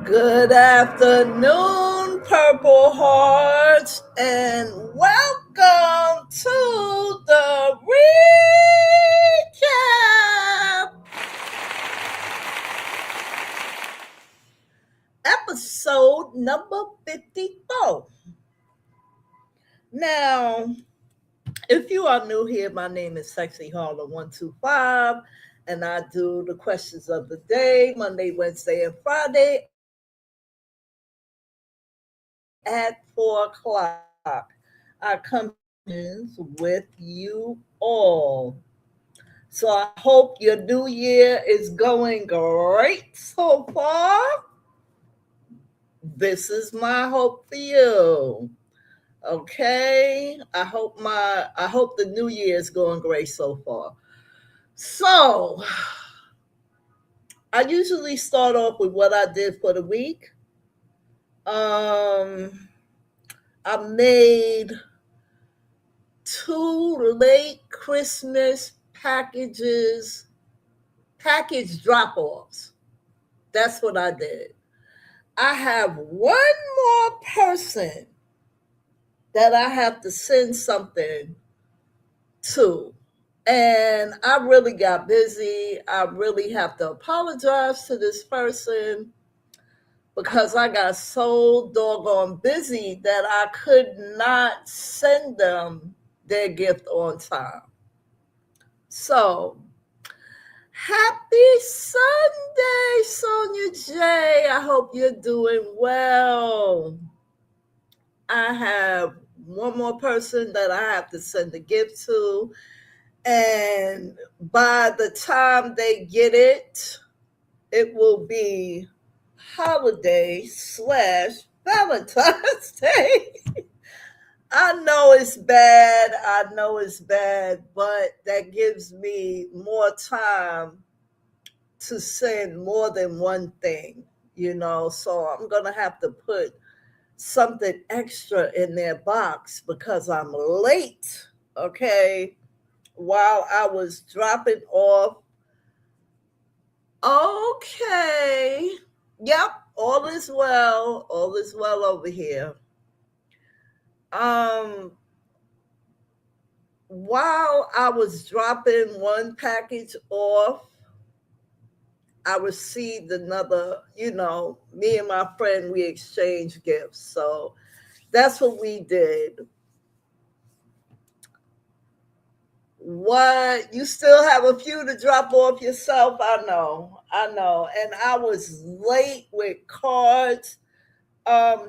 Good afternoon, Purple Hearts, and welcome to the Recap episode number 54. Now, if you are new here, my name is Sexy Harlem125, and I do the questions of the day, Monday, Wednesday, and Friday at 4 o'clock. I come in with you all. So I hope your new year is going great so far. This is my hope for you. Okay. I hope the new year is going great so far. So I usually start off with what I did for the week. I made 2 late Christmas package drop-offs. That's what I did. I have one more person that I have to send something to. And I really got busy. I really have to apologize to this person because I got so doggone busy that I could not send them their gift on time. So, happy Sunday, Sonia J. I hope you're doing well. I have one more person that I have to send a gift to. And by the time they get it, it will be holiday / Valentine's Day. I know it's bad, but that gives me more time to send more than one thing, so I'm going to have to put something extra in their box because I'm late, okay, while I was dropping off. Okay, yep, all is well over here. While I was dropping one package off, I received another, me and my friend, we exchanged gifts. So that's what we did. What? You still have a few to drop off yourself? I know. And I was late with cards.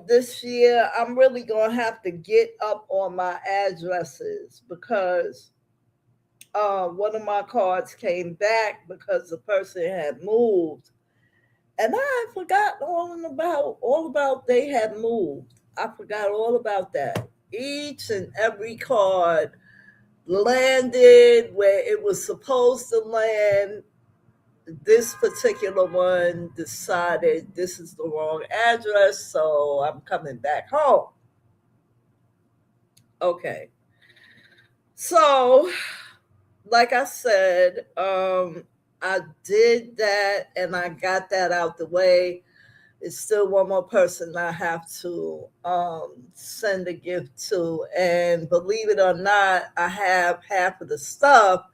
This year, I'm really gonna have to get up on my addresses because one of my cards came back because the person had moved, and I forgot all about they had moved. I forgot all about that. Each and every card landed where it was supposed to land. This particular one decided this is the wrong address, so I'm coming back home. Okay. So, like I said, I did that and I got that out the way. It's still one more person I have to send a gift to. And believe it or not, I have half of the stuff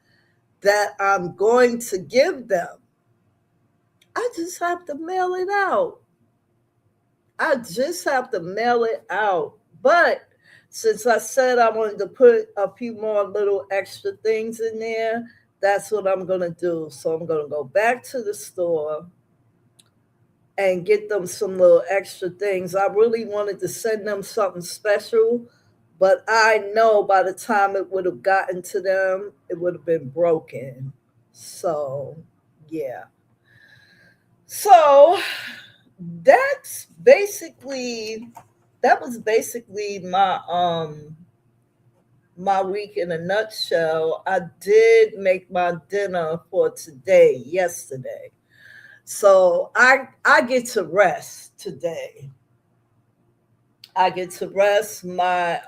that I'm going to give them. I just have to mail it out. I just have to mail it out. But since I said I wanted to put a few more little extra things in there, that's what I'm going to do. So I'm going to go back to the store and get them some little extra things. I really wanted to send them something special, but I know by the time it would have gotten to them, it would have been broken. So, yeah. So, that's basically that was basically my week in a nutshell. I did make my dinner for today, yesterday. So I get to rest today. I get to rest. My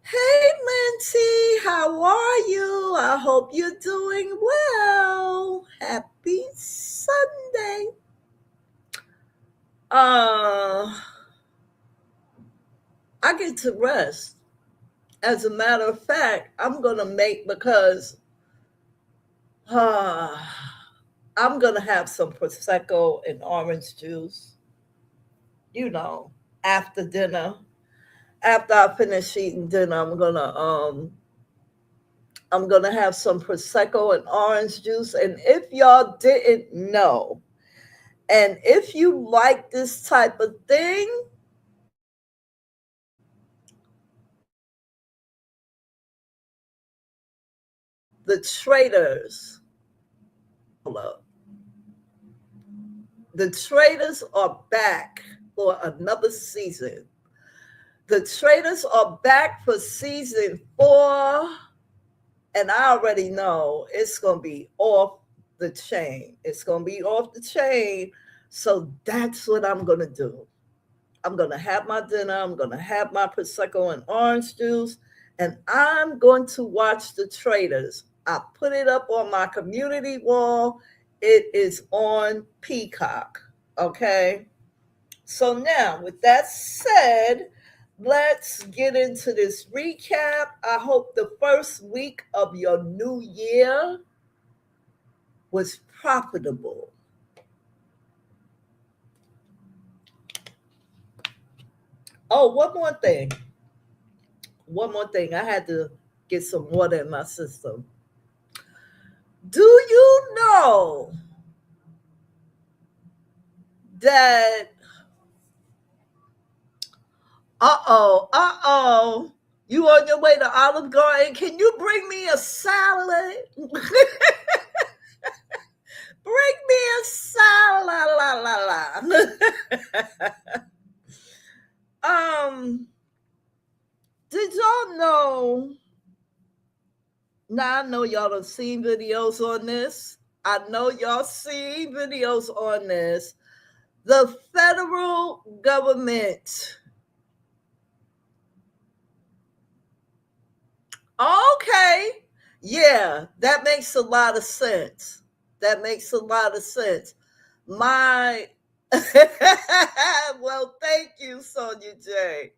Hey Lindsay, how are you? I hope you're doing well. Happy Sunday. Uh I get to rest. As a matter of fact, I'm gonna make because uh, I'm gonna have some prosecco and orange juice. You know, after dinner. After I finish eating dinner, I'm gonna have some prosecco and orange juice. And if y'all didn't know, and if you like this type of thing, the traders, the traders are back for another season. The traders are back for season 4, and I already know it's gonna be off the chain. It's gonna be off the chain. So that's what I'm gonna do. I'm gonna have my dinner. I'm gonna have my prosecco and orange juice, and I'm going to watch the traders. I put it up on my community wall. It is on Peacock. Okay. So now, with that said, let's get into this recap. I hope the first week of your new year was profitable. Oh, one more thing. One more thing. I had to get some water in my system. Do you know that? You on your way to Olive Garden? Can you bring me a salad? Bring me a salad, la la la. Did y'all know? Now I know y'all have seen videos on this. I know y'all seen videos on this. The federal government. Okay. Yeah, that makes a lot of sense. That makes a lot of sense. My well, thank you, Sonia J.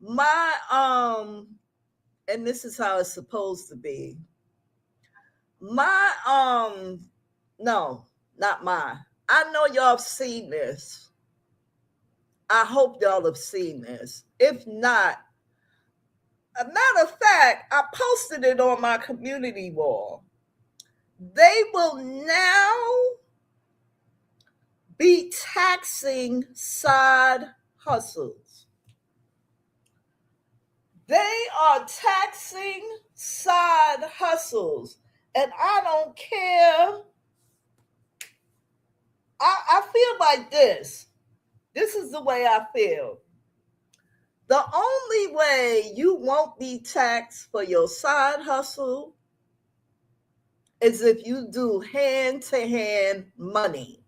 My and this is how it's supposed to be. My no, not mine. I know y'all have seen this. I hope y'all have seen this. If not, a matter of fact, I posted it on my community wall. They will now be taxing side hustles. They are taxing side hustles. And I don't care. I feel like this. This is the way I feel. The only way you won't be taxed for your side hustle is if you do hand to hand money.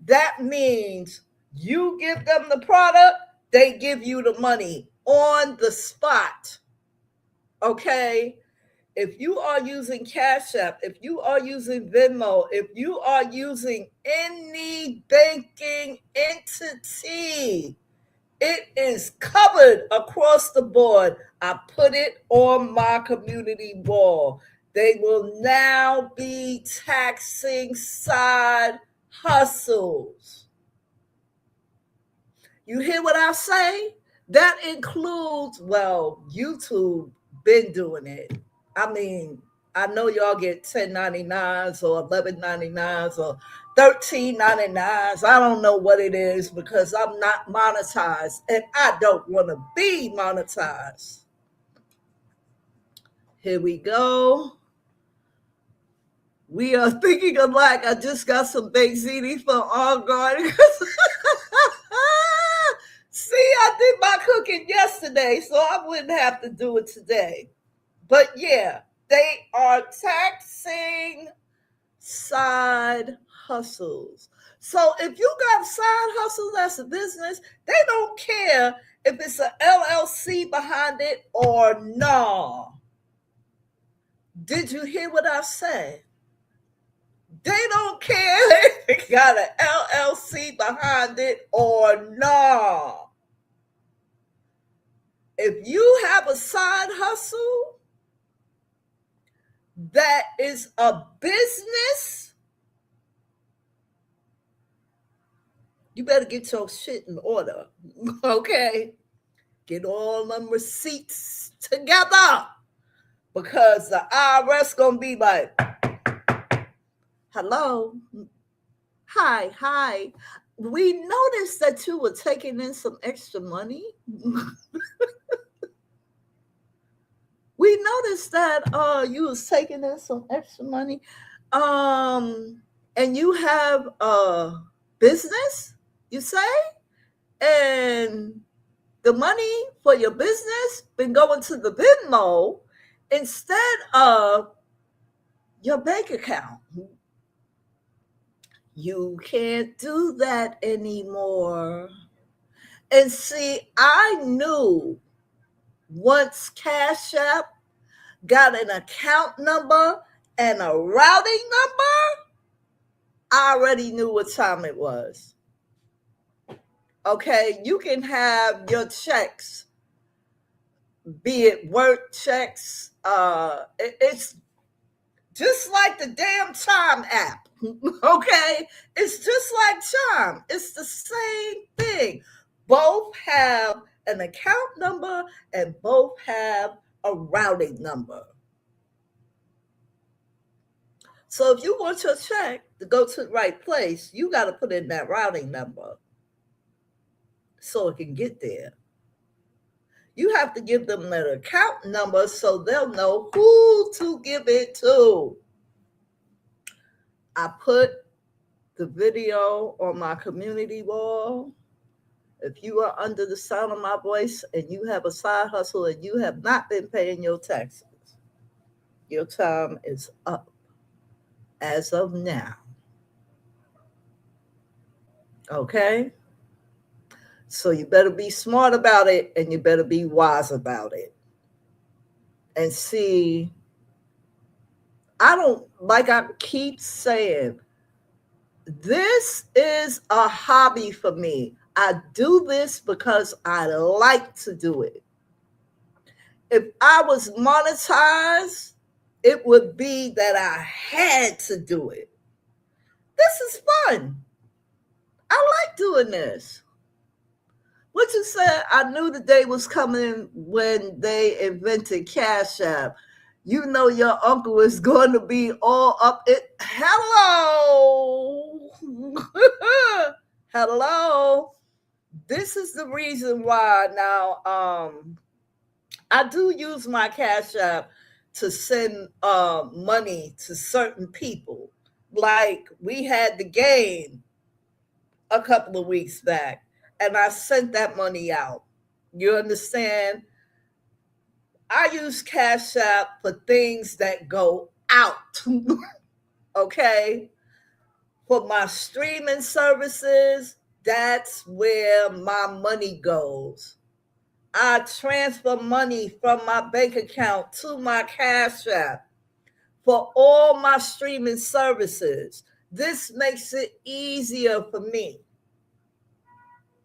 That means you give them the product, they give you the money on the spot. Okay? if you are using Cash App, if you are using Venmo, if you are using any banking entity, it is covered across the board. I put it on my community wall. They will now be taxing side hustles. You hear what I say? That includes, well, YouTube been doing it. I mean, I know y'all get 1099s or 1199s or 1399s. I don't know what it is because I'm not monetized and I don't want to be monetized. Here we go. We are thinking alike. I just got some baked ziti from All Garden. See, I did my cooking yesterday, so I wouldn't have to do it today. But yeah, they are taxing side hustles. So if you got side hustles as a business, they don't care if it's an LLC behind it or no. Did you hear what I said? They don't care if it got an LLC behind it or no. If you have a side hustle that is a business, you better get your shit in order, okay? Get all them receipts together because the IRS gonna be like, hello, hi. We noticed that you were taking in some extra money. We noticed that you was taking in some extra money. And you have a business, you say? And the money for your business been going to the Venmo instead of your bank account. You can't do that anymore. And see, I knew once Cash App got an account number and a routing number, I already knew what time it was. Okay, you can have your checks, be it work checks, it's just like the damn Chime app. Okay, it's just like Chime. It's the same thing. Both have an account number and both have a routing number. So if you want your check to go to the right place, you got to put in that routing number so it can get there. You have to give them that account number so they'll know who to give it to. I put the video on my community wall. If you are under the sound of my voice and you have a side hustle and you have not been paying your taxes, your time is up as of now. Okay? So you better be smart about it and you better be wise about it. And see, like I keep saying, this is a hobby for me. I do this because I like to do it. If I was monetized, it would be that I had to do it. This is fun. I like doing this. What you said, I knew the day was coming when they invented Cash App. You know your uncle is going to be all up it. Hello. Hello. This is the reason why now I do use my Cash App to send money to certain people. Like we had the game a couple of weeks back, and I sent that money out. You understand? I use Cash App for things that go out. Okay? For my streaming services, that's where my money goes. I transfer money from my bank account to my Cash App for all my streaming services. This makes it easier for me.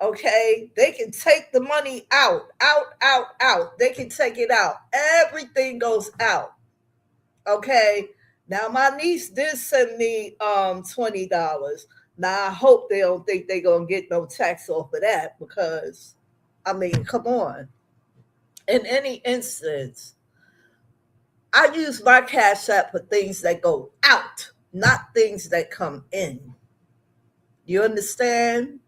Okay, they can take the money out. They can take it out. Everything goes out. Okay. Now my niece did send me $20. Now I hope they don't think they're gonna get no tax off of that, because I mean, come on. In any instance, I use my Cash App for things that go out, not things that come in. You understand?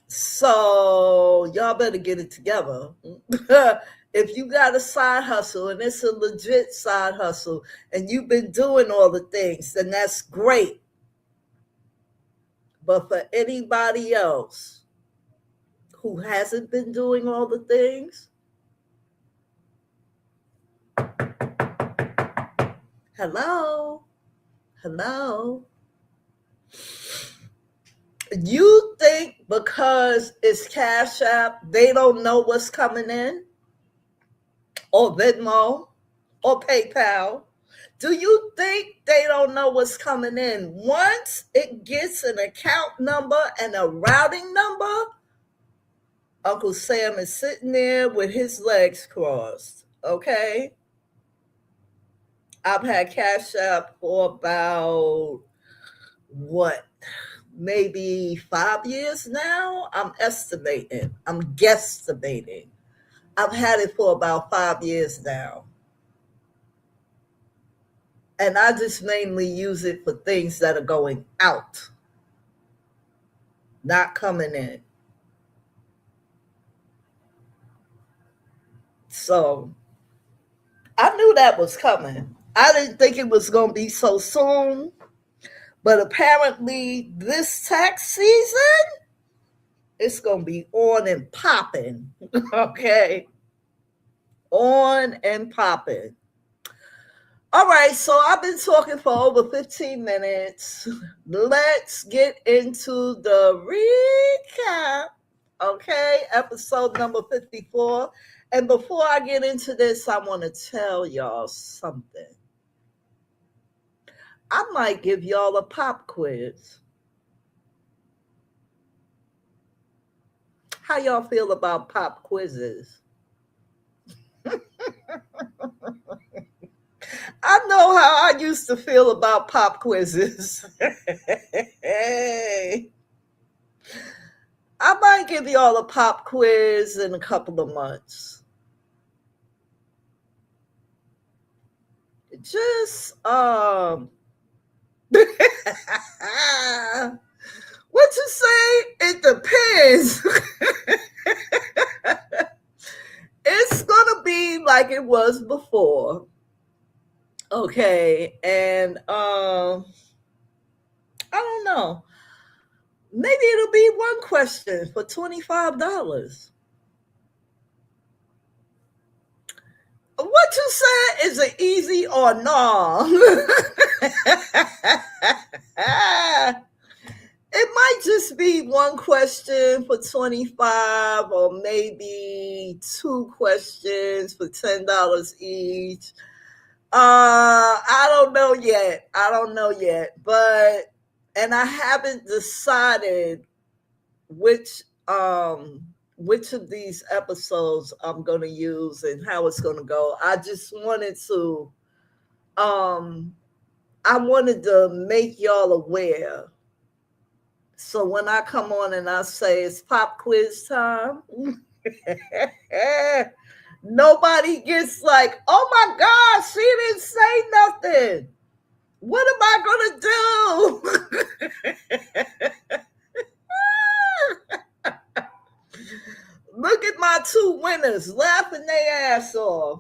So y'all better get it together. If you got a side hustle and it's a legit side hustle and you've been doing all the things, then that's great. But for anybody else who hasn't been doing all the things, hello, hello. You think because it's Cash App, they don't know what's coming in? Or Venmo? Or PayPal? Do you think they don't know what's coming in? Once it gets an account number and a routing number, Uncle Sam is sitting there with his legs crossed. Okay? I've had Cash App for about what? Maybe 5 years now. I'm estimating. I'm guesstimating. I've had it for about 5 years now. And I just mainly use it for things that are going out, not coming in. So I knew that was coming. I didn't think it was going to be so soon. But apparently this tax season, it's going to be on and popping. Okay. On and popping. All right, so I've been talking for over 15 minutes. Let's get into the recap. Okay, episode number 54. And before I get into this, I want to tell y'all something. I might give y'all a pop quiz. How y'all feel about pop quizzes? I know how I used to feel about pop quizzes. Hey. I might give y'all a pop quiz in a couple of months. Just what you say? It depends. It's gonna be like it was before. Okay, and I don't know. Maybe it'll be one question for $25. What you said, is it easy or no? It might just be one question for 25, or maybe two questions for $10 each. I don't know yet. But and I haven't decided which of these episodes I'm going to use and how it's going to go. I just wanted to make y'all aware. So when I come on and I say it's pop quiz time, nobody gets like, oh my God, she didn't say nothing. What am I going to do? Look at my two winners laughing their ass off.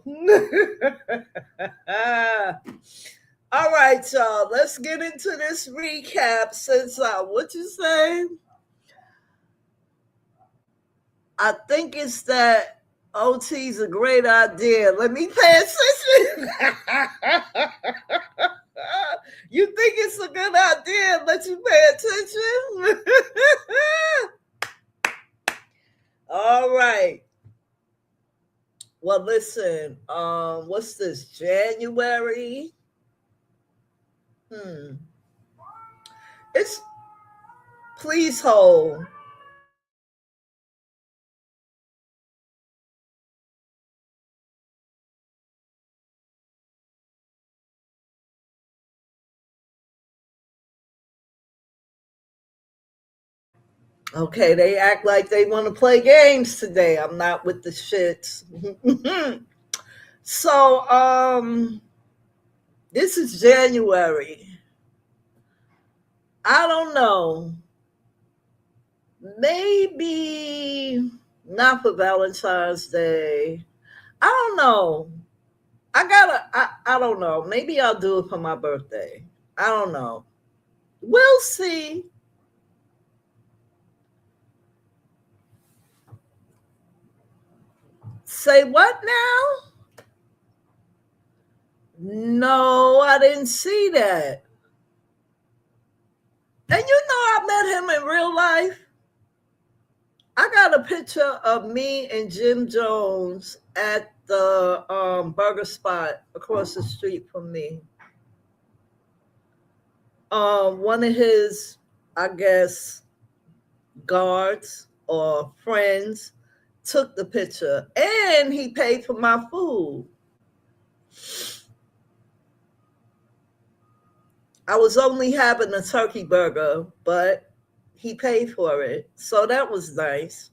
All right, y'all. Let's get into this recap. Since what you say? I think it's that OT's a great idea. Let me pay attention. You think it's a good idea? Let you pay attention. All Well, listen, what's this? January? Hmm. It's please hold. Okay, they act like they want to play games today. I'm not with the shits. So, this is January. I don't know. Maybe not for Valentine's Day. I don't know. I don't know. Maybe I'll do it for my birthday. I don't know. We'll see. Say what now? No, I didn't see that. And you know, I met him in real life. I got a picture of me and Jim Jones at the burger spot across the street from me. One of his, I guess, guards or friends took the picture and he paid for my food. I was only having a turkey burger, but he paid for it. So that was nice.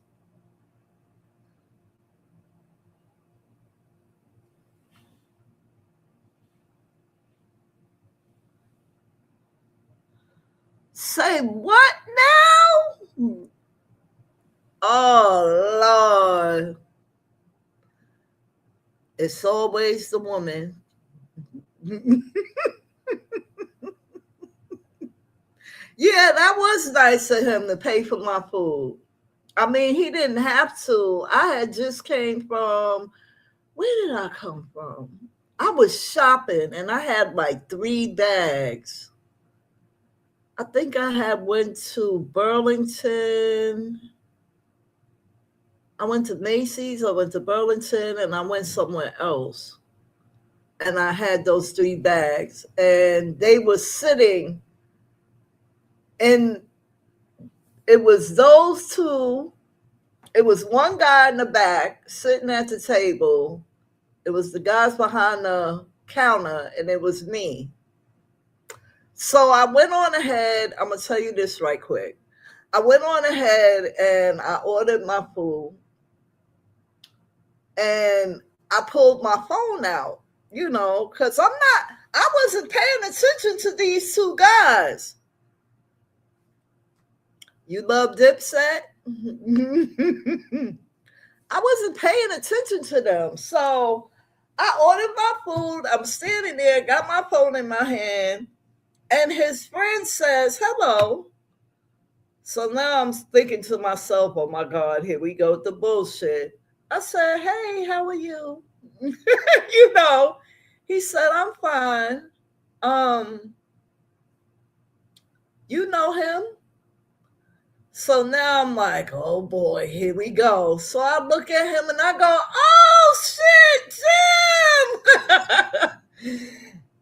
Say what now? Oh, Lord. It's always the woman. Yeah, that was nice of him to pay for my food. I mean, he didn't have to. I had just came from, where did I come from? I was shopping and I had like 3 bags. I think I had went to Burlington. I went to Macy's, I went to Burlington, and I went somewhere else. And I had those 3 bags. And they were sitting, and it was those two. It was one guy in the back sitting at the table. It was the guys behind the counter, and it was me. So I went on ahead. I'm going to tell you this right quick. I went on ahead and I ordered my food, and I pulled my phone out, because I wasn't paying attention to these two guys. You love Dipset? I wasn't paying attention to them. So I ordered my food. I'm standing there, got my phone in my hand, and his friend says, hello. So now I'm thinking to myself, oh my God, here we go with the bullshit. I said, hey, how are you? you know, he said, I'm fine. Um, you know him? So now I'm like, oh boy, here we go. So I look at him and I go, oh shit, Jim.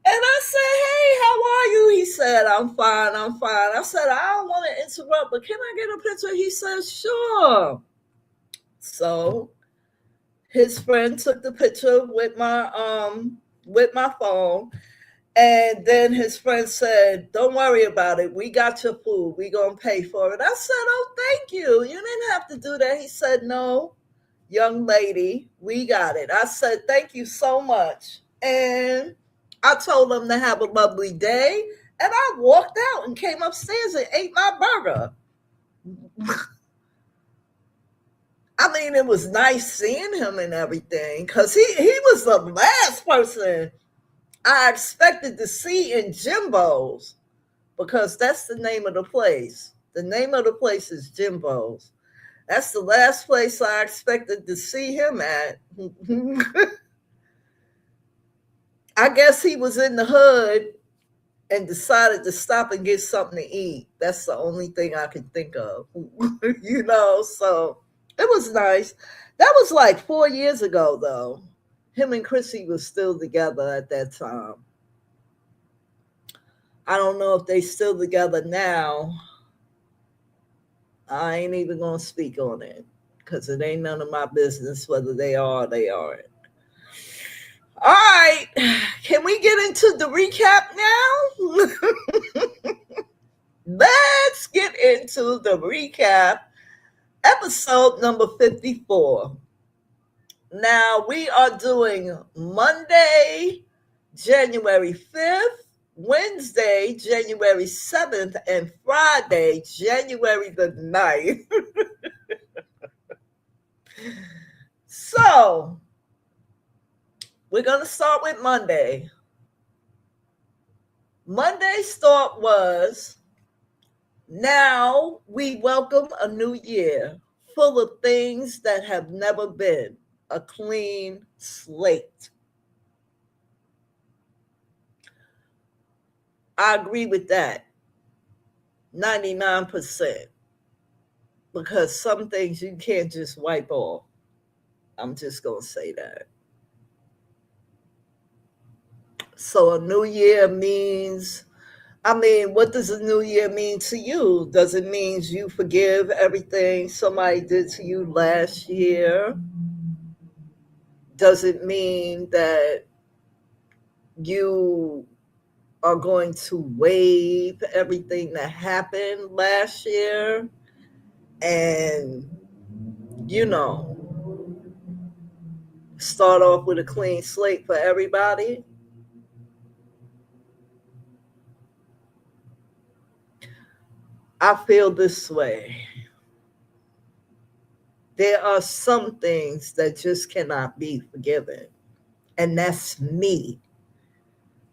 And I said, hey, how are you? He said, I'm fine, I'm fine. I said, I don't want to interrupt, but can I get a picture? He said, sure. So his friend took the picture with my phone. And then his friend said, don't worry about it. We got your food. We gonna pay for it. I said, oh, thank you. You didn't have to do that. He said, no, young lady, we got it. I said, thank you so much. And I told him to have a lovely day. And I walked out and came upstairs and ate my burger. I mean, it was nice seeing him and everything because he was the last person I expected to see in Jimbo's because that's the name of the place. The name of the place is Jimbo's. That's the last place I expected to see him at. I guess he was in the hood and decided to stop and get something to eat. That's the only thing I can think of. So It was nice. That was like 4 years ago, though. Him and Chrissy was still together at that time. I don't know if they still together now. I ain't even gonna speak on it because it ain't none of my business whether they are or they aren't. All right, can we get into the recap now? Let's get into the recap. Episode number 54. Now we are doing Monday, January 5th, Wednesday, January 7th, and Friday, January the 9th. So we're going to start with Monday. Monday's thought was, now we welcome a new year full of things that have never been, a clean slate. I agree with that 99%, because some things you can't just wipe off. I'm just going to say that. So a new year means, what does a new year mean to you? Does it mean you forgive everything somebody did to you last year? Does it mean that you are going to waive everything that happened last year and, start off with a clean slate for everybody? I feel this way. There are some things that just cannot be forgiven. And that's me.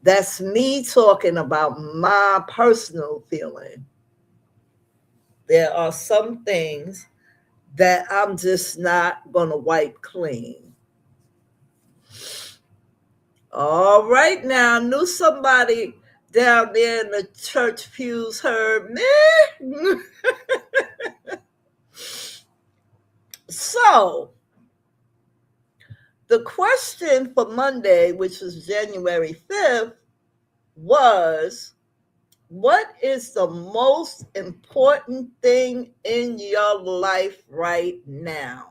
That's me talking about my personal feeling. There are some things that I'm just not going to wipe clean. All right, now, I knew somebody down there in the church pews heard me. So, the question for Monday, which was January 5th, was, what is the most important thing in your life right now?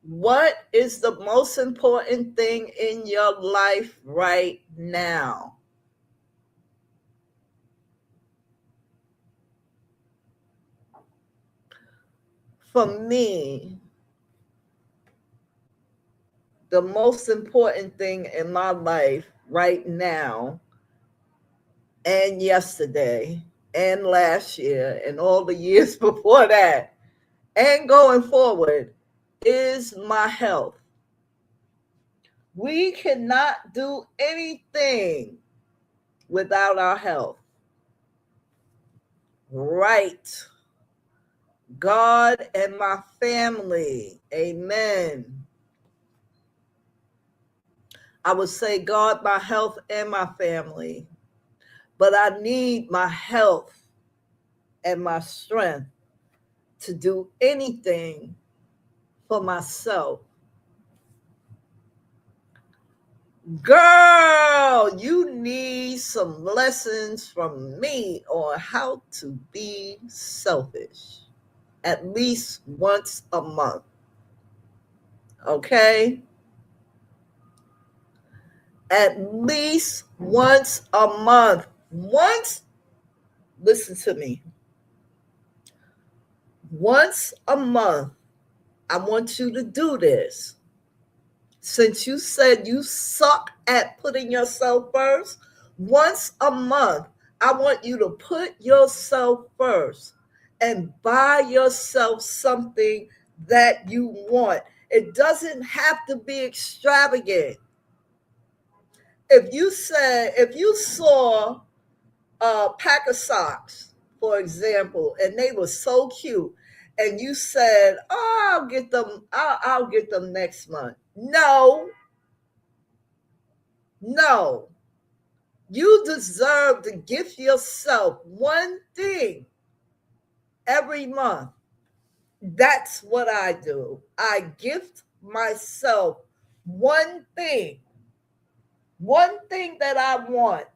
What is the most important thing in your life right now? For me, the most important thing in my life right now and yesterday and last year and all the years before that and going forward is my health. We cannot do anything without our health. Right. God and my family. Amen. I would say God, my health, and my family. But I need my health and my strength to do anything for myself. Girl, you need some lessons from me on how to be selfish at least once a month. Okay? At least once a month. Listen to me. Once a month, I want you to do this. Since you said you suck at putting yourself first, once a month, I want you to put yourself first and buy yourself something that you want. It doesn't have to be extravagant. If you saw a pack of socks, for example, and they were so cute, and you said, "Oh, I'll get them next month." No, you deserve to gift yourself one thing every month. That's what I do. I gift myself one thing, one thing that I want,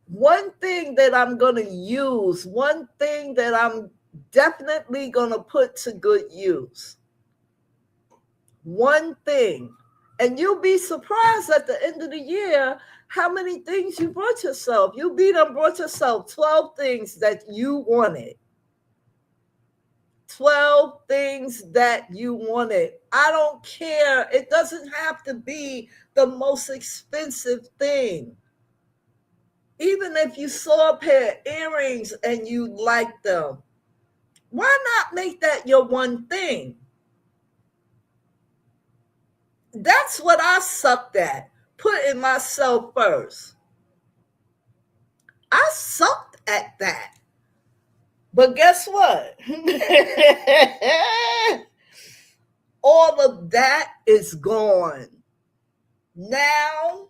one thing that I'm going to use, one thing that I'm definitely going to put to good use. One thing. And you'll be surprised at the end of the year how many things you brought yourself. Brought yourself 12 things that you wanted. 12 things that you wanted. I don't care. It doesn't have to be the most expensive thing. Even if you saw a pair of earrings and you liked them, why not make that your one thing? That's what I sucked at, putting myself first. I sucked at that. But guess what? All of that is gone. Now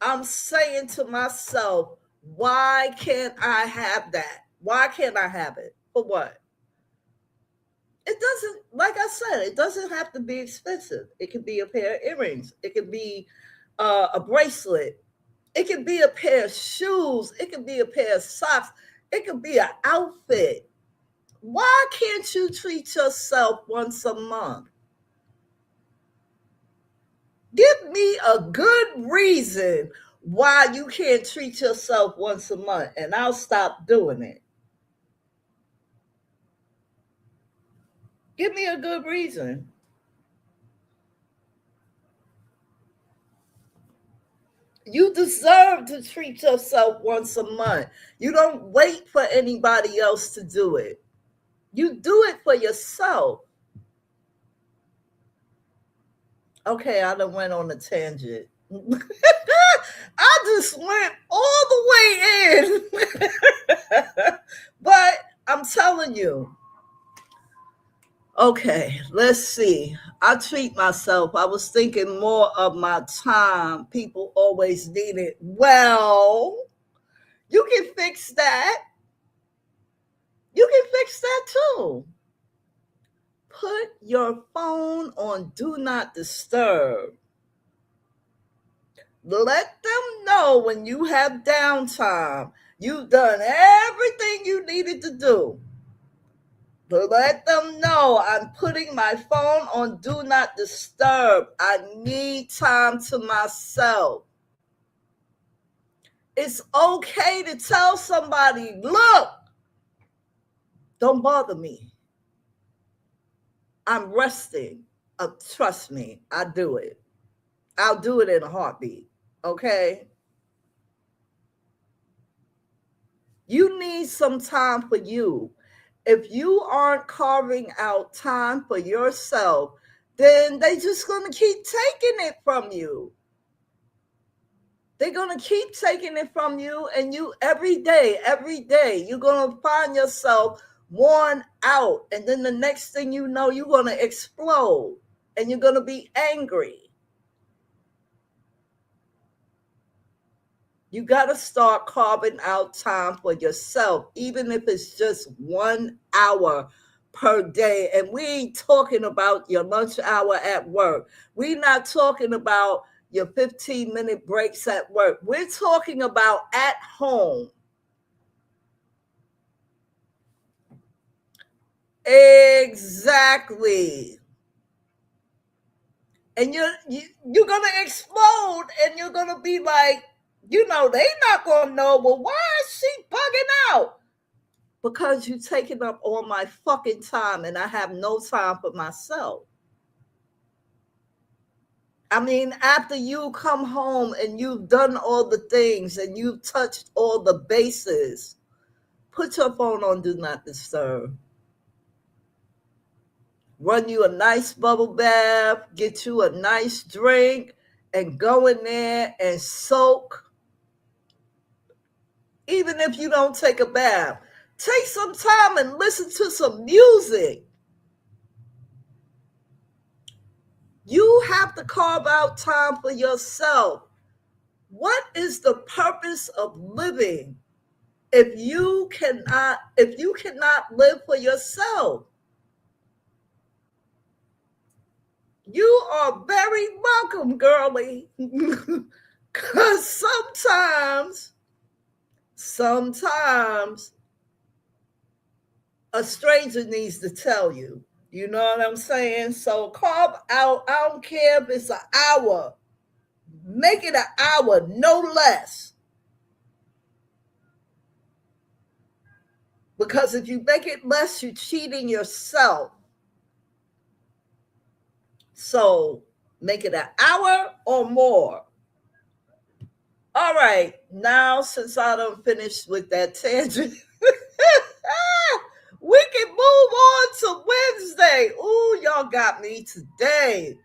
I'm saying to myself, why can't I have that? Why can't I have it? For what? It doesn't, like I said, it doesn't have to be expensive. It could be a pair of earrings. It could be a bracelet. It could be a pair of shoes. It could be a pair of socks. It could be an outfit. Why can't you treat yourself once a month? Give me a good reason why you can't treat yourself once a month, and I'll stop doing it. Give me a good reason. You deserve to treat yourself once a month. You don't wait for anybody else to do it. You do it for yourself. Okay, I done went on a tangent. I just went all the way in. But I'm telling you, okay, let's see. I treat myself. I was thinking more of my time. People always need it. Well, you can fix that. You can fix that too. Put your phone on Do Not Disturb. Let them know when you have downtime. You've done everything you needed to do. Let them know I'm putting my phone on Do Not Disturb. I need time to myself. It's okay to tell somebody, look, don't bother me. I'm resting. Trust me, I do it. I'll do it in a heartbeat. Okay? You need some time for you. If you aren't carving out time for yourself, then they just going to keep taking it from you. They're going to keep taking it from you, and you every day, you're going to find yourself worn out. And then the next thing you know, you're going to explode and you're going to be angry. You got to start carving out time for yourself, even if it's just 1 hour per day. And we ain't talking about your lunch hour at work. We're not talking about your 15-minute breaks at work. We're talking about at home. Exactly. And you're going to explode, and you're going to be like, they not going to know, well, why is she bugging out? Because you're taking up all my fucking time and I have no time for myself. I mean, after you come home and you've done all the things and you've touched all the bases, put your phone on Do Not Disturb. Run you a nice bubble bath, get you a nice drink, and go in there and soak. Even if you don't take a bath, take some time and listen to some music. You have to carve out time for yourself. What is the purpose of living if you cannot live for yourself, you are very welcome, girlie. Because sometimes a stranger needs to tell you. You know what I'm saying? So carve out, I don't care if it's an hour, make it an hour, no less. Because if you make it less, you're cheating yourself. So make it an hour or more. All right, now since I done finished with that tangent, we can move on to Wednesday. Ooh, y'all got me today.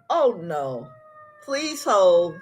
Oh no. Please hold.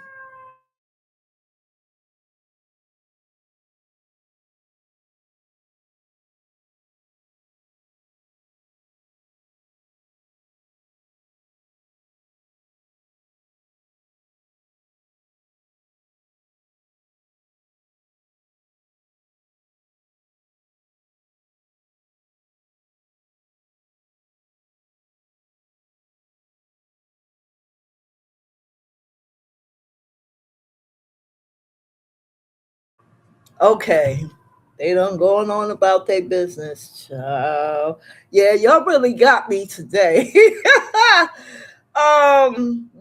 Okay. They done going on about their business, child. Yeah, y'all really got me today.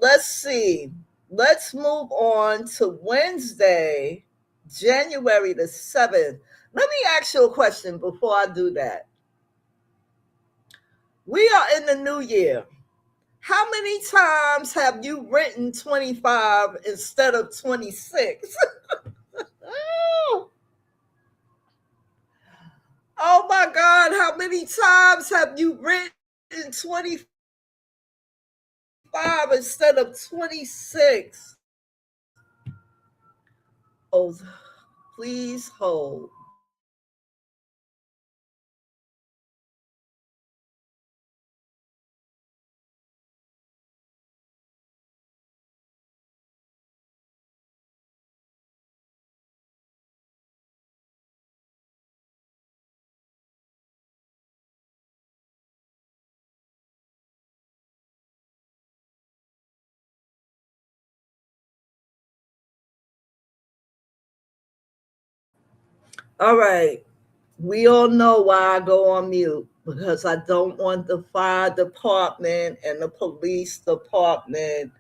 Let's see. Let's move on to Wednesday, January the 7th. Let me ask you a question before I do that. We are in the new year. How many times have you written 25 instead of 26? Oh my God, how many times have you written 25 instead of 26? Oh, please hold. All right. We all know why I go on mute because I don't want the fire department and the police department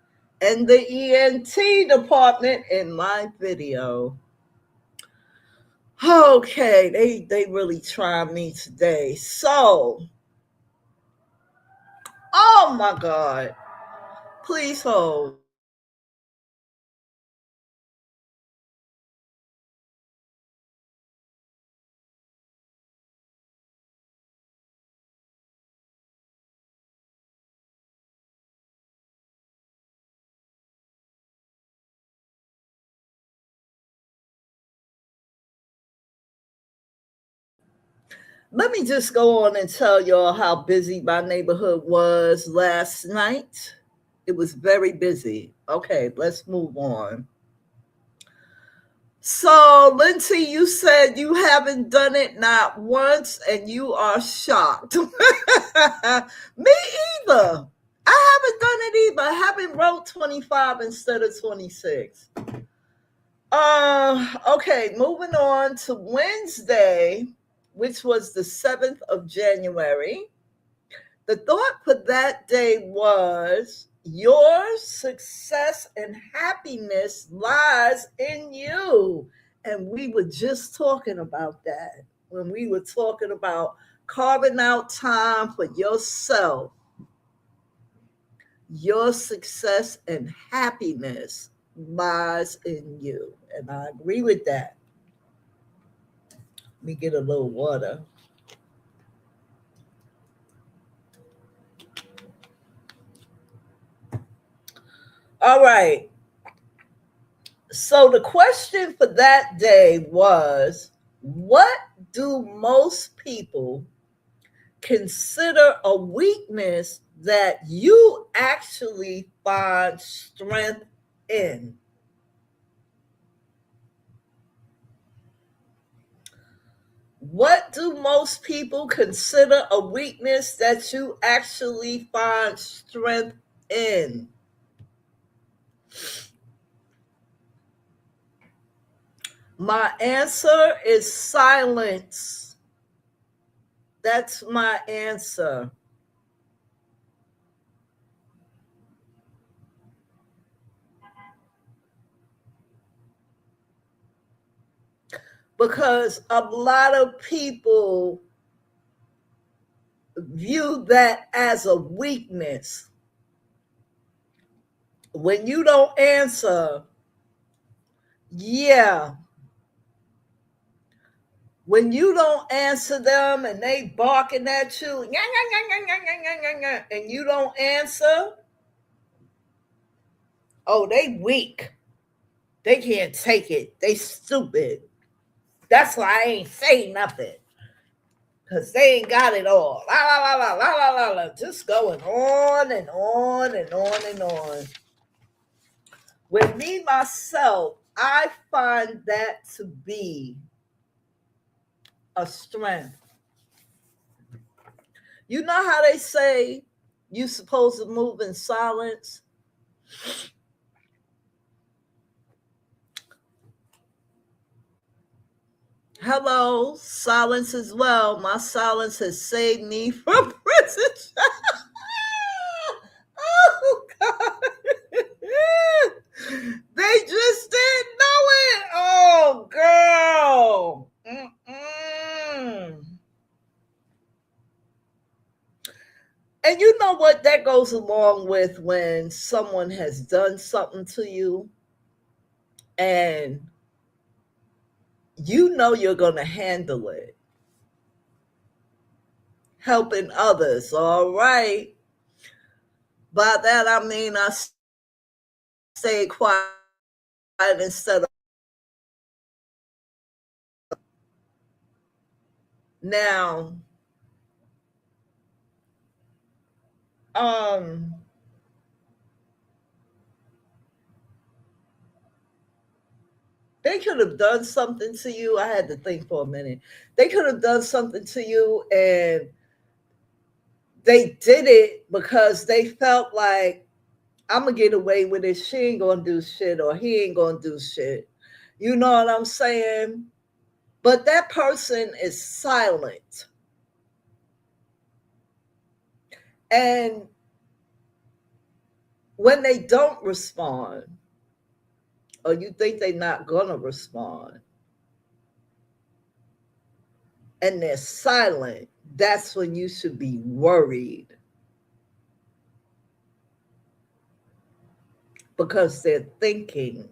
and the ENT department in my video. Okay, they really trying me today. So, oh my God, please hold. Let me just go on and tell y'all how busy my neighborhood was last night. It was very busy. Okay, let's move on. So, Lindsay, you said you haven't done it not once and you are shocked. Me either. I haven't done it either. I haven't wrote 25 instead of 26. Okay, moving on to Wednesday, which was the 7th of January. The thought for that day was your success and happiness lies in you. And we were just talking about that when we were talking about carving out time for yourself. Your success and happiness lies in you. And I agree with that. Let me get a little water. All right. So the question for that day was, what do most people consider a weakness that you actually find strength in? What do most people consider a weakness that you actually find strength in? My answer is silence. That's my answer. Because a lot of people view that as a weakness. When you don't answer, yeah. When you don't answer them and they barking at you, and you don't answer, oh, they weak. They can't take it. They stupid. That's why I ain't saying nothing. Because they ain't got it all. La la la la la la la la. Just going on and on and on and on. With me myself, I find that to be a strength. You know how they say you're supposed to move in silence? Hello, silence as well. My silence has saved me from prison. Oh, God. They just didn't know it. Oh, girl. Mm-mm. And you know what? That goes along with when someone has done something to you and you know you're going to handle it. Helping others, all right. By that I mean I stay quiet instead of now. Um, they could have done something to you. I had to think for a minute. They could have done something to you and they did it because they felt like I'm gonna get away with it. She ain't gonna do shit or he ain't gonna do shit. You know what I'm saying? But that person is silent. And when they don't respond, or you think they're not gonna respond, and they're silent, that's when you should be worried because they're thinking.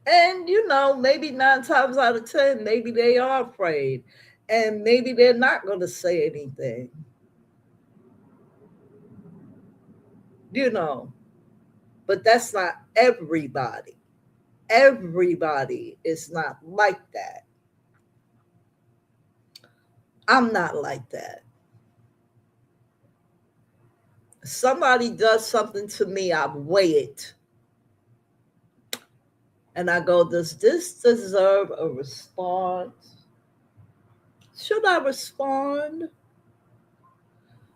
And you know, maybe 9 times out of 10, maybe they are afraid. And maybe they're not going to say anything. You know, but that's not everybody. Everybody is not like that. I'm not like that. Somebody does something to me, I weigh it. And I go, does this deserve a response? Should I respond?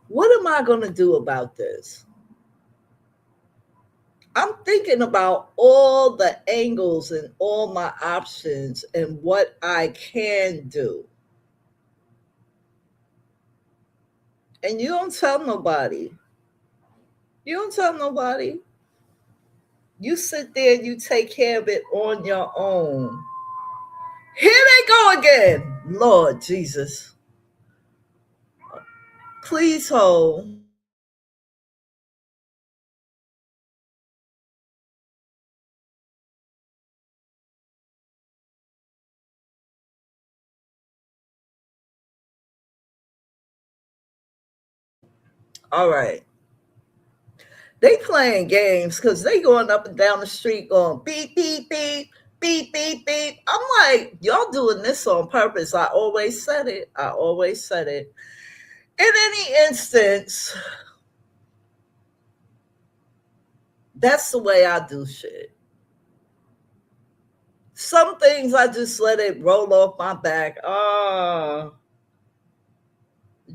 What am I going to do about this? I'm thinking about all the angles and all my options and what I can do. And you don't tell nobody. You don't tell nobody. You sit there and you take care of it on your own. Here they go again. Lord Jesus. Please hold. All right. They playing games because they going up and down the street going beep, beep, beep, beep, beep, beep. I'm like, y'all doing this on purpose. I always said it. I always said it. In any instance, that's the way I do shit. Some things I just let it roll off my back.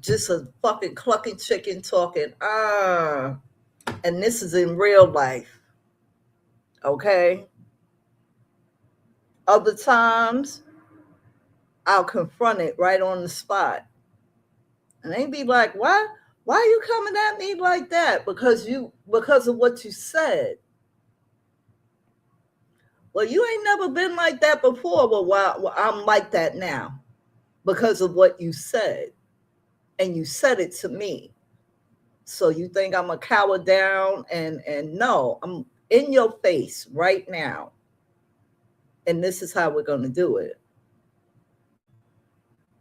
Just a fucking clucking chicken talking. And this is in real life. Okay? Other times, I'll confront it right on the spot. And they be like, why are you coming at me like that? Because of what you said. Well, you ain't never been like that before. Well, I'm like that now because of what you said. And you said it to me. So you think I'm a cower down? And no, I'm in your face right now. And this is how we're going to do it.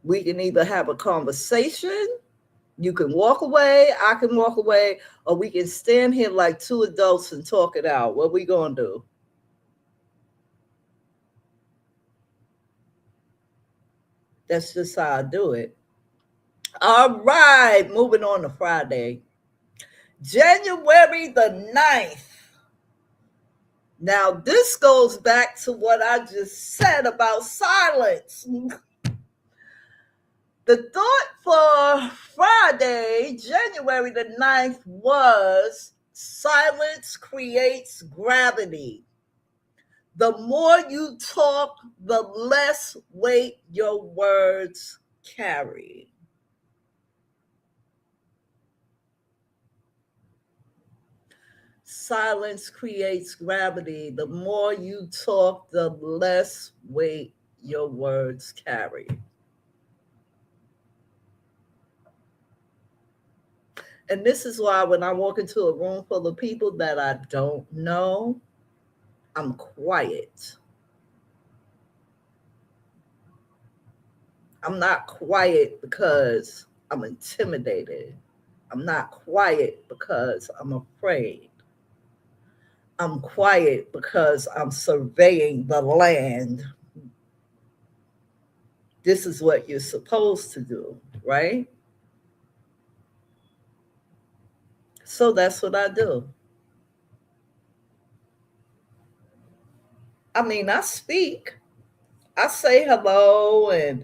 We can either have a conversation, you can walk away, I can walk away, or we can stand here like two adults and talk it out. What we going to do? That's just how I do it. All right, moving on to Friday. January the 9th. Now, this goes back to what I just said about silence. The thought for Friday, January the 9th, was silence creates gravity. The more you talk, the less weight your words carry. Silence creates gravity. The more you talk, the less weight your words carry. And this is why when I walk into a room full of people that I don't know, I'm quiet. I'm not quiet because I'm intimidated. I'm not quiet because I'm afraid. I'm quiet because I'm surveying the land. This is what you're supposed to do, right? So that's what I do. I mean, I speak. I say hello and,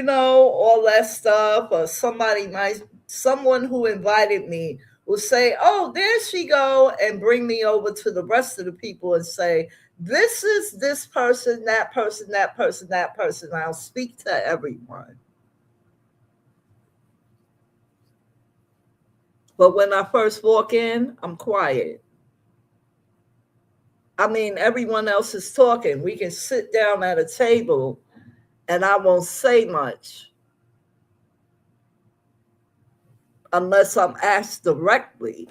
all that stuff. Or someone who invited me will say, oh, there she go, and bring me over to the rest of the people and say, this is this person, that person, that person, that person. I'll speak to everyone. But when I first walk in, I'm quiet. I mean, everyone else is talking. We can sit down at a table and I won't say much unless I'm asked directly.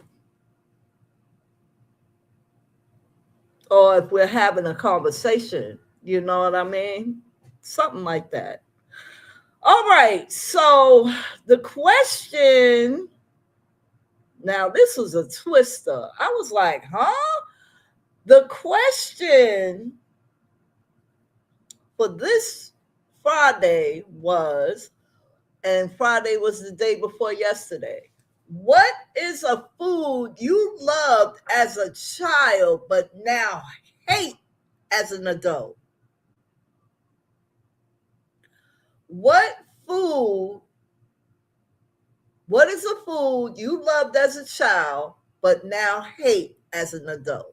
Or if we're having a conversation, you know what I mean? Something like that. All right, so the question, now this was a twister. I was like, huh? The question for this Friday was, and Friday was the day before yesterday, what is a food you loved as a child but now hate as an adult? What is a food you loved as a child but now hate as an adult?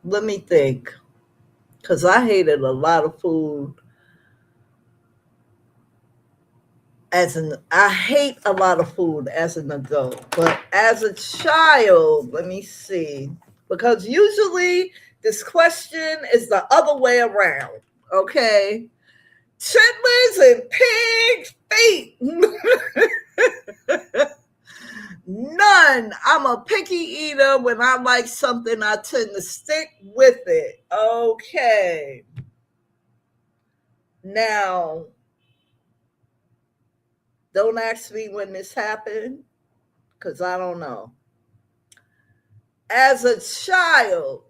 Let me think, because I hated a lot of food I hate a lot of food as an adult, but as a child, let me see, because usually this question is the other way around, okay? Chitlins and pig feet. None. I'm a picky eater. When I like something, I tend to stick with it. Okay. Now, don't ask me when this happened because I don't know. As a child,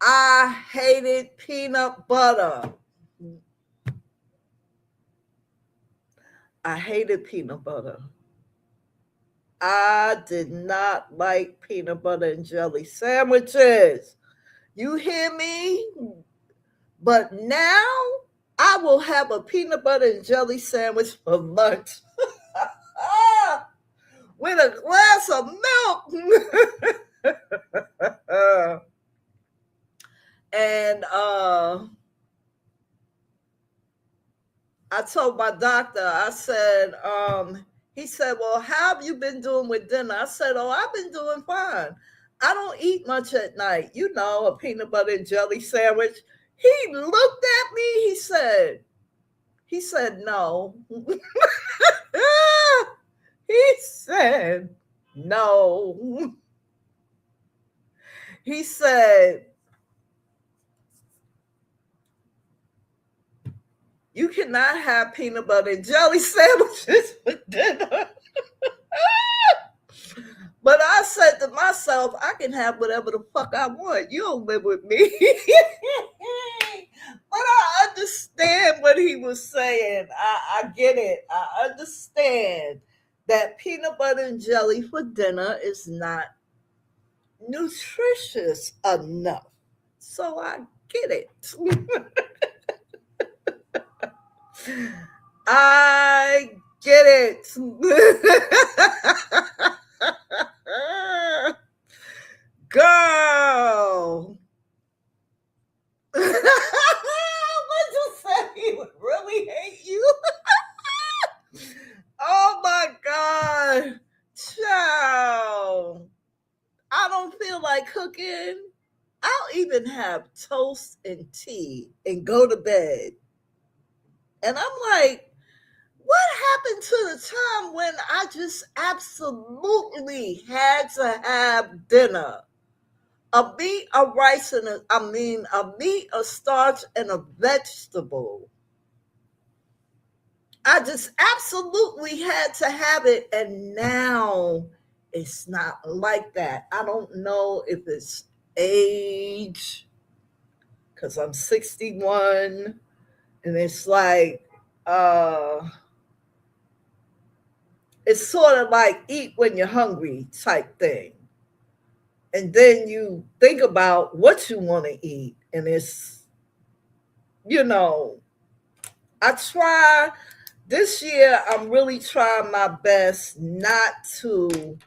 I hated peanut butter. I hated peanut butter. I did not like peanut butter and jelly sandwiches. You hear me? But now I will have a peanut butter and jelly sandwich for lunch with a glass of milk. And I told my doctor, I said, he said, well, how have you been doing with dinner? I said, oh, I've been doing fine. I don't eat much at night. You know, a peanut butter and jelly sandwich. He looked at me. He said, no. He said, no. He said, you cannot have peanut butter and jelly sandwiches for dinner. But I said to myself, I can have whatever the fuck I want. You don't live with me. But I understand what he was saying. I get it. I understand that peanut butter and jelly for dinner is not nutritious enough. So I get it. I get it. Girl. What'd you say? He would really hate you? Oh my God. Child. I don't feel like cooking. I'll even have toast and tea and go to bed. And I'm like, what happened to the time when I just absolutely had to have dinner? A meat, a rice, and a meat, a starch, and a vegetable. I just absolutely had to have it. And now it's not like that. I don't know if it's age, because I'm 61, and it's like, it's sort of like eat when you're hungry type thing. And then you think about what you want to eat. And it's, you know, I try this year, I'm really trying my best not to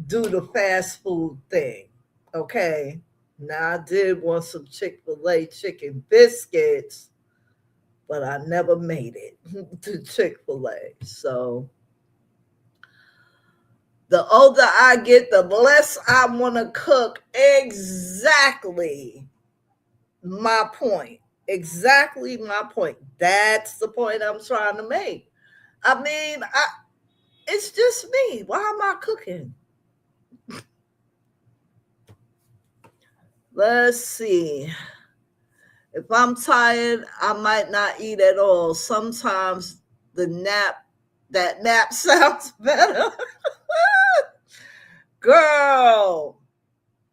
do the fast food thing. Okay. Now, I did want some Chick-fil-A chicken biscuits, but I never made it to Chick-fil-A. So the older I get, the less I want to cook. Exactly my point. Exactly my point. That's the point I'm trying to make. I mean, it's just me. Why am I cooking? Let's see. If I'm tired, I might not eat at all. Sometimes that nap sounds better. Girl,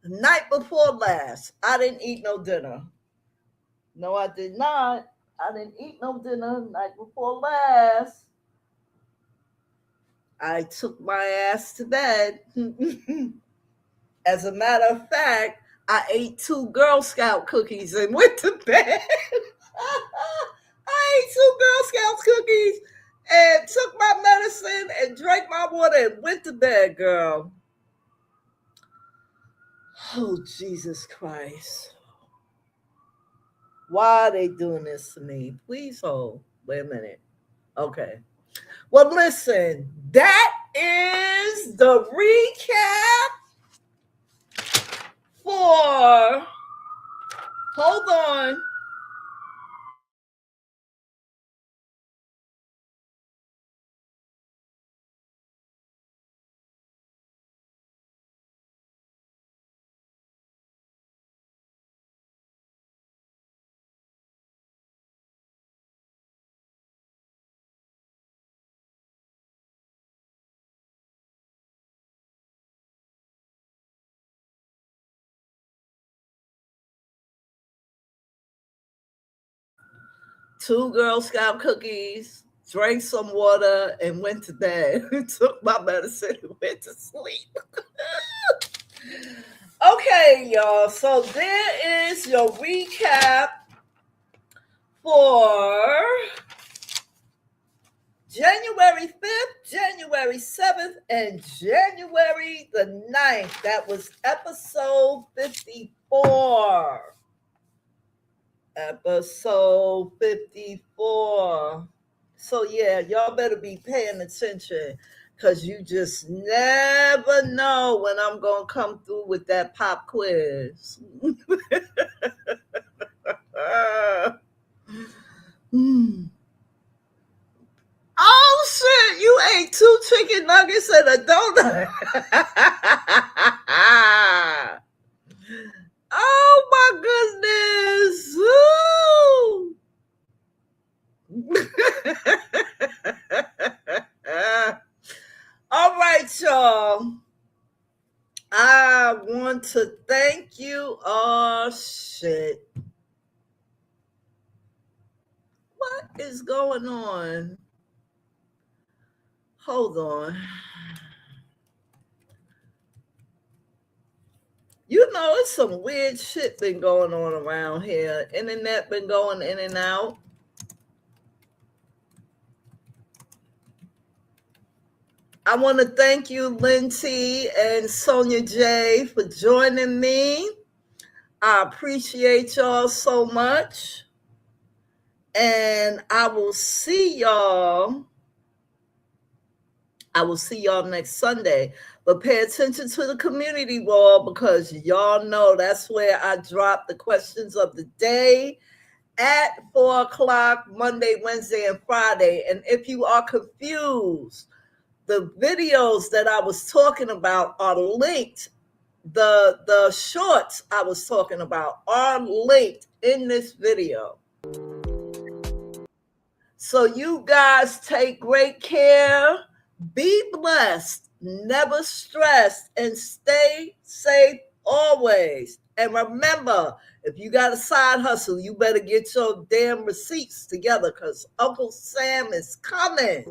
night before last, I didn't eat no dinner. No, I did not. I didn't eat no dinner night before last. I took my ass to bed. As a matter of fact, I ate 2 Girl Scout cookies and went to bed. I ate 2 Girl Scouts cookies and took my medicine and drank my water and went to bed, girl. Oh, Jesus Christ. Why are they doing this to me? Please hold. Wait a minute. Okay. Well, listen, that is the recap for. Hold on. 2 Girl Scout cookies, drank some water, and went to bed. Took my medicine and went to sleep. Okay, y'all. So there is your recap for January 5th, January 7th, and January the 9th. That was episode 54. Episode 54. So, yeah, y'all better be paying attention because you just never know when I'm going to come through with that pop quiz. Oh shit, you ate 2 chicken nuggets and a donut. Oh my goodness. All right, y'all. I want to thank you. Oh shit. What is going on? Hold on. You know, it's some weird shit been going on around here. Internet been going in and out. I want to thank you, Lynn T and Sonia J, for joining me. I appreciate y'all so much. And I will see y'all next Sunday. But pay attention to the community wall because y'all know that's where I drop the questions of the day at 4 o'clock Monday, Wednesday, and Friday. And if you are confused, the videos that I was talking about are linked. The shorts I was talking about are linked in this video. So you guys take great care. Be blessed, never stressed, and stay safe always. And remember, if you got a side hustle, you better get your damn receipts together because Uncle Sam is coming.